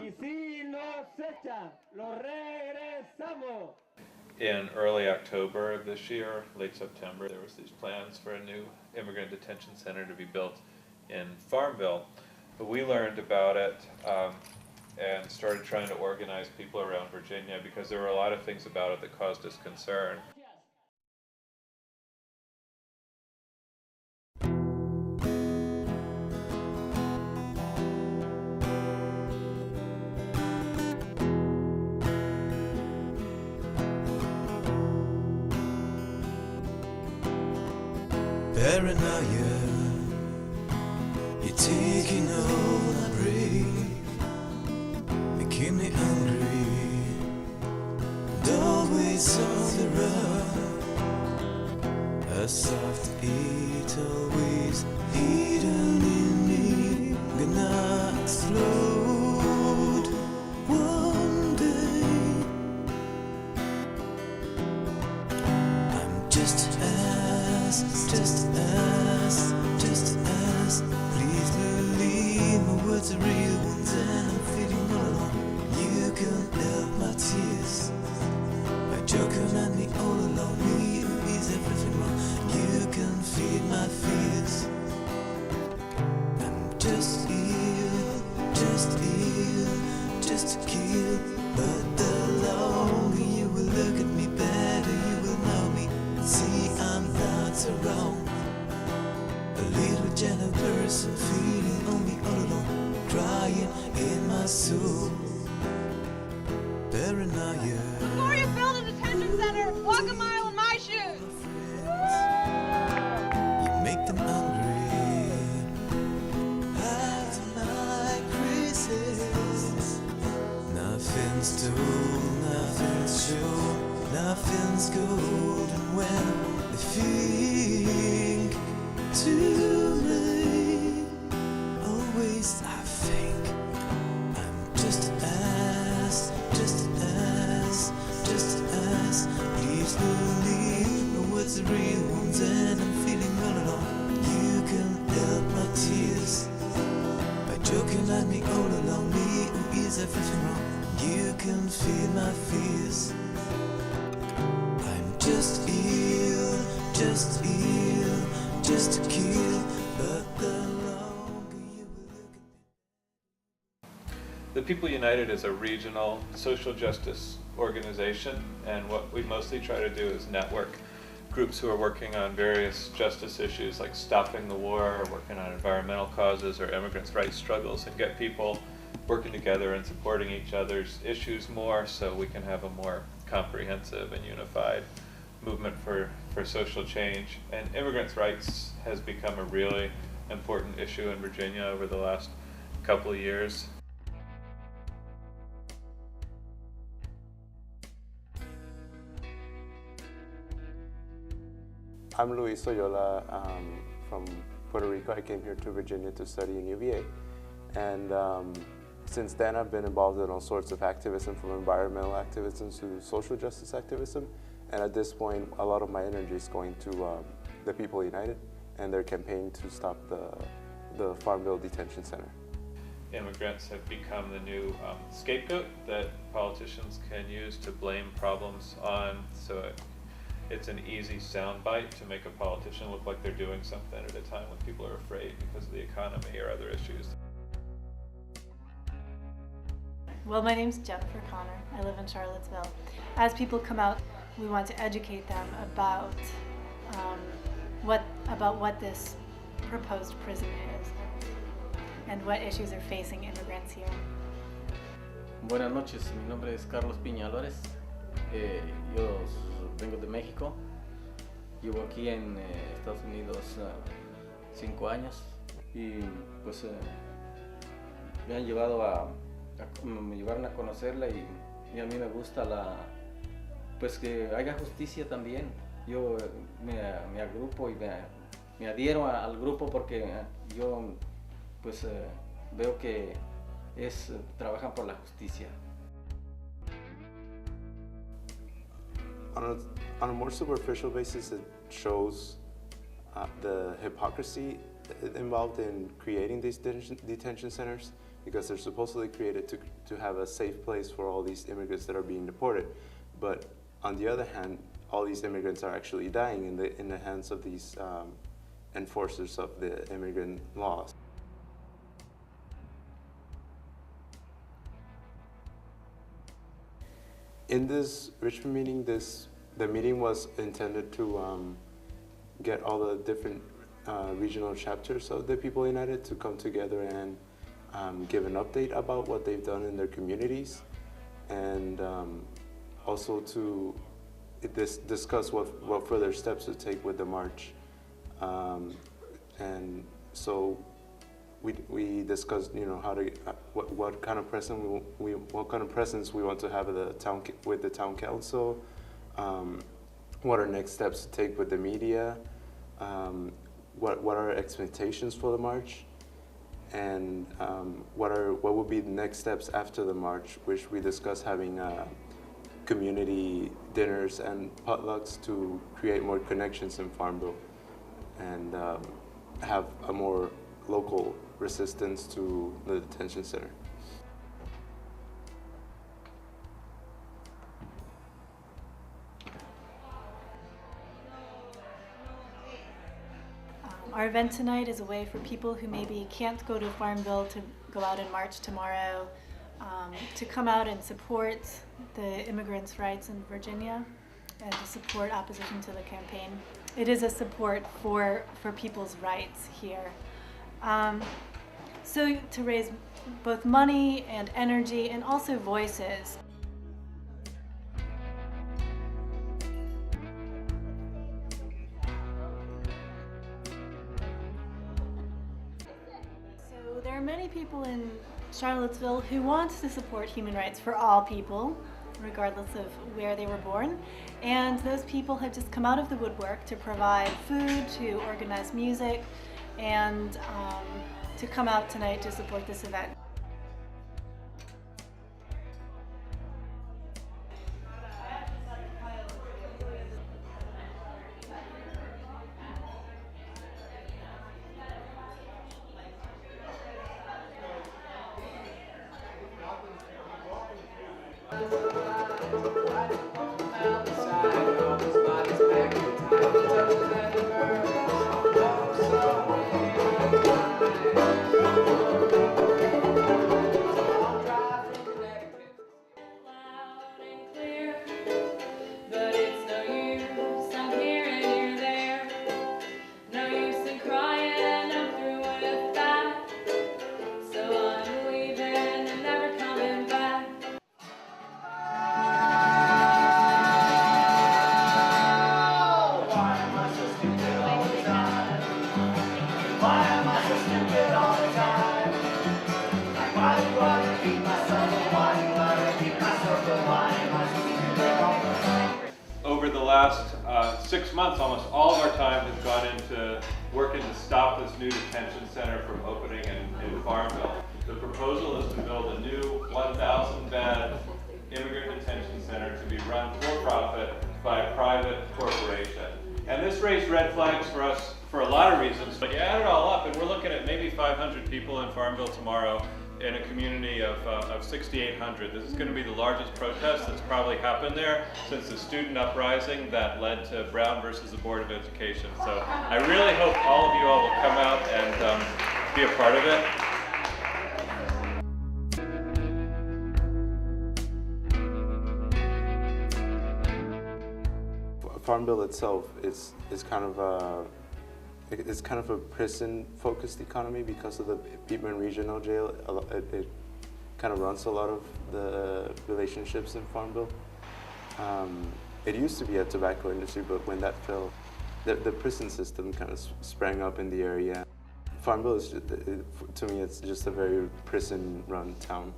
Y si nos echan, lo regresamos. In early October of this year, late September, there was these plans for a new immigrant detention center to be built in Farmville. But we learned about it and started trying to organize people around Virginia because there were a lot of things about it that caused us concern. Paranoia, you're taking all my brain, making me hungry, and always on the run. A soft heat always hidden in me, gonna explode one day. I'm just as, please believe my words are real ones and I'm feeling all alone. You can help my tears by joking at me all alone. Me who is everything wrong. You can feed my fears. I'm just ill, just to kill. But the longer you will look at me, better you will know me. See, I'm not so wrong. A little gentle person feeling only all alone, crying in my soul. Paranoia. Before you build a detention center, walk a mile in my shoes. You make them hungry. Act like crisis. Nothing's told, nothing's shown, nothing's golden when they think too late. Always I think I'm just as. Please believe my words are real ones and I'm feeling all alone. You can help my tears by joking at me all alone. Me who is everything wrong. You can feel my fears. I'm just ill, just to kill. But the longer you will look at me. The People United is a regional social justice organization, and what we mostly try to do is network groups who are working on various justice issues like stopping the war, working on environmental causes or immigrants' rights struggles, and get people working together and supporting each other's issues more so we can have a more comprehensive and unified movement for social change. And immigrants' rights has become a really important issue in Virginia over the last couple of years. I'm Luis Oyola from Puerto Rico. I came here to Virginia to study in UVA. And since then I've been involved in all sorts of activism, from environmental activism to social justice activism. And at this point, a lot of my energy is going to the People United and their campaign to stop the Farmville Detention Center. Immigrants have become the new scapegoat that politicians can use to blame problems on. So it's an easy soundbite to make a politician look like they're doing something at a time when people are afraid because of the economy or other issues. Well, my name's Jennifer Connor. I live in Charlottesville. As people come out, we want to educate them about what this proposed prison is and what issues are facing immigrants here. Buenas noches, mi nombre es Carlos Piñalores. Yo vengo de México. Llevo aquí en Estados Unidos 5 años y pues me han llevado me llevaron a conocerla y a mí me gusta pues que haya justicia también. Yo me agrupo y me adhiero al grupo porque yo pues veo que trabajan por la justicia. On a more superficial basis, it shows the hypocrisy involved in creating these detention centers, because they're supposedly created to have a safe place for all these immigrants that are being deported. But on the other hand, all these immigrants are actually dying in the hands of these enforcers of the immigrant laws. In this Richmond meeting, the meeting was intended to get all the different regional chapters of the People United to come together and give an update about what they've done in their communities, and also to discuss what further steps to take with the march. And so we discussed, how to what kind of presence we want to have at the town with the town council. What are next steps to take with the media? What are our expectations for the march? And what would be the next steps after the march, which we discussed having community dinners and potlucks to create more connections in Farmville and have a more local resistance to the detention center. Our event tonight is a way for people who maybe can't go to Farmville to go out and march tomorrow, to come out and support the immigrants' rights in Virginia and to support opposition to the campaign. It is a support for people's rights here. So to raise both money and energy and also voices. So there are many people in Charlottesville who want to support human rights for all people, regardless of where they were born. And those people have just come out of the woodwork to provide food, to organize music, and to come out tonight to support this event. Over the last 6 months, almost all of our time has gone into working to stop this new detention center from opening in Farmville. The proposal is to build a new 1,000-bed immigrant detention center to be run for profit by a private corporation. And this raised red flags for us for a lot of reasons, but you add it all up and we're looking at maybe 500 people in Farmville tomorrow in a community of 6,800. This is going to be the largest protest that's probably happened there since the student uprising that led to Brown versus the Board of Education. So I really hope all of you all will come out and be a part of it. Farmville itself is kind of a prison-focused economy because of the Piedmont Regional Jail. It kind of runs a lot of the relationships in Farmville. It used to be a tobacco industry, but when that fell, the prison system kind of sprang up in the area. Farmville is, to me, it's just a very prison-run town.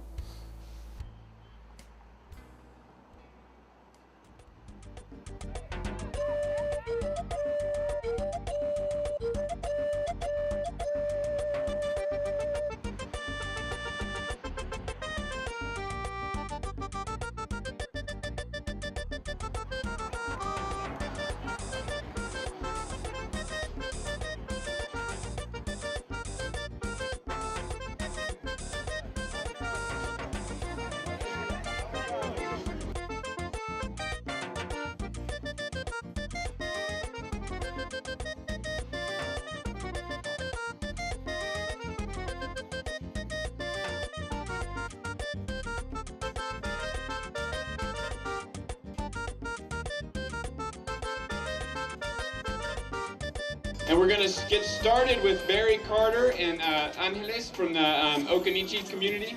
And we're going to get started with Barry Carter and Angeles from the Ocanichi community.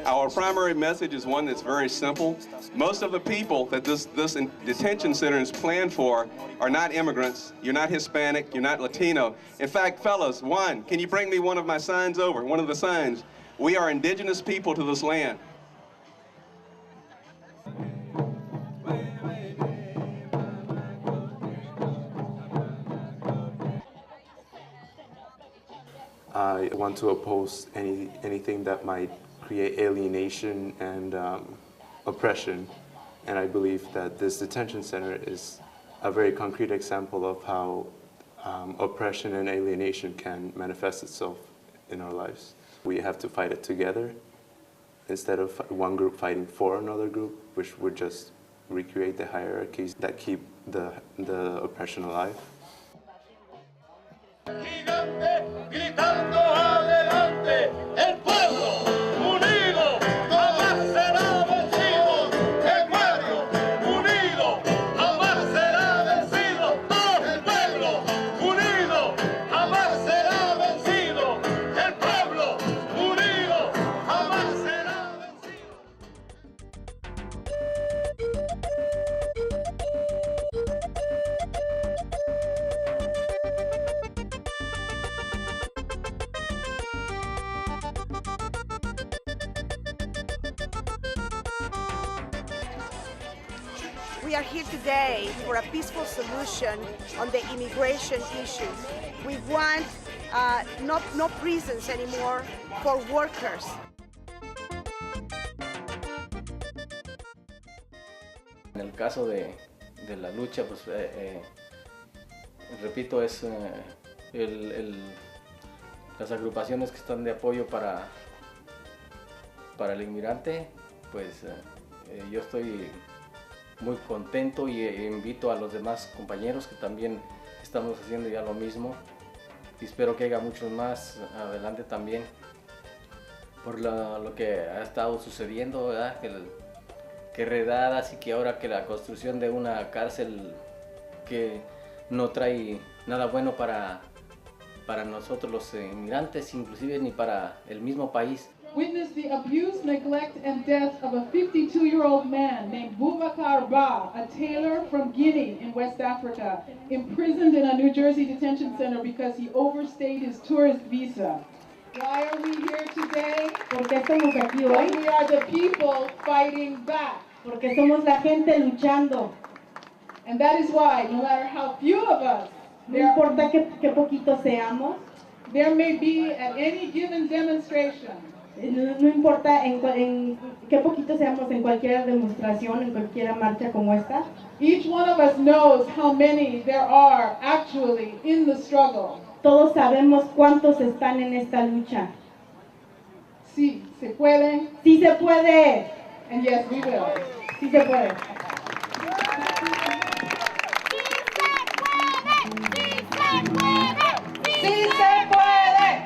Our primary message is one that's very simple. Most of the people that this detention center is planned for are not immigrants. You're not Hispanic. You're not Latino. In fact, fellas, can you bring me one of my signs over? One of the signs. We are indigenous people to this land. I want to oppose anything that might create alienation and oppression, and I believe that this detention center is a very concrete example of how oppression and alienation can manifest itself in our lives. We have to fight it together instead of one group fighting for another group, which would just recreate the hierarchies that keep the oppression alive. Gritando adelante, el pueblo unido jamás será vencido. El pueblo unido jamás será vencido. El pueblo unido jamás será vencido. El pueblo unido jamás será vencido. We are here today for a peaceful solution on the immigration issue. We want no prisons anymore for workers. En el caso de la lucha, pues repito, es las agrupaciones que están de apoyo para el inmigrante, pues yo estoy muy contento y invito a los demás compañeros que también estamos haciendo ya lo mismo, y espero que haya muchos más adelante también por lo que ha estado sucediendo, ¿verdad? Que redadas y que ahora que la construcción de una cárcel que no trae nada bueno para nosotros los inmigrantes, inclusive ni para el mismo país. Witnessed the abuse, neglect, and death of a 52-year-old man named Boubacar Ba, a tailor from Guinea in West Africa, imprisoned in a New Jersey detention center because he overstayed his tourist visa. Why are we here today? ¿Por qué estamos aquí hoy? We are the people fighting back. Porque somos la gente luchando. And that is why, no matter how few of us, no importa que poquitos seamos, there may be at any given demonstration, no importa en qué poquito seamos en cualquier demostración, en cualquier marcha como esta. Each one of us knows how many there are actually in the struggle. Todos sabemos cuántos están en esta lucha. Sí, se puede. Sí se puede. And yes, we will. Sí se puede. ¡Sí se puede!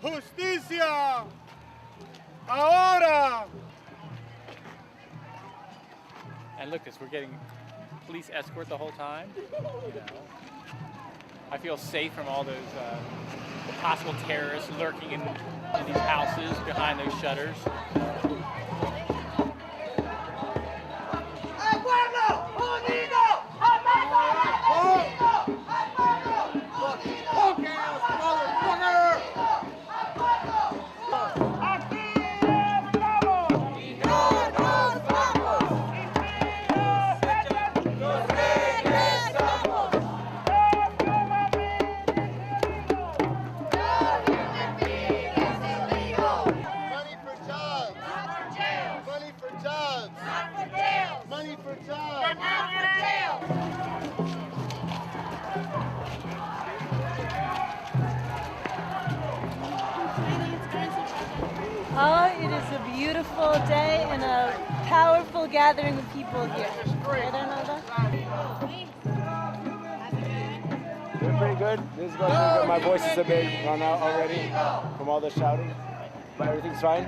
¡Justicia! ¡Ahora! And look, we're getting police escort the whole time. You know, I feel safe from all those possible terrorists lurking in these houses behind those shutters. Oh, it is a beautiful day and a powerful gathering of people here. Doing pretty good. This is going pretty good. My voice is a bit run out already from all the shouting, but everything's fine.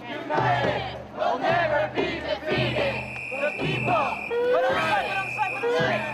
United, we'll never be defeated. The people. Put on the side, put on the side, put on the side.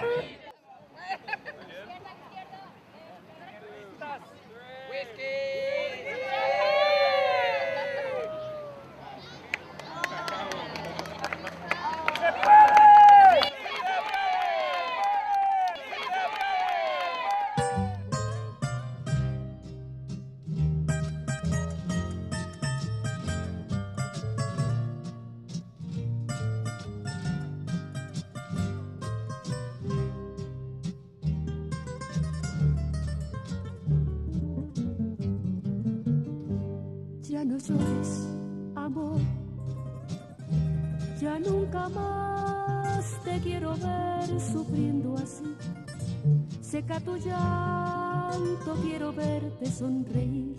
Ya no llores, amor, ya nunca más te quiero ver sufriendo así. Seca tu llanto, quiero verte sonreír.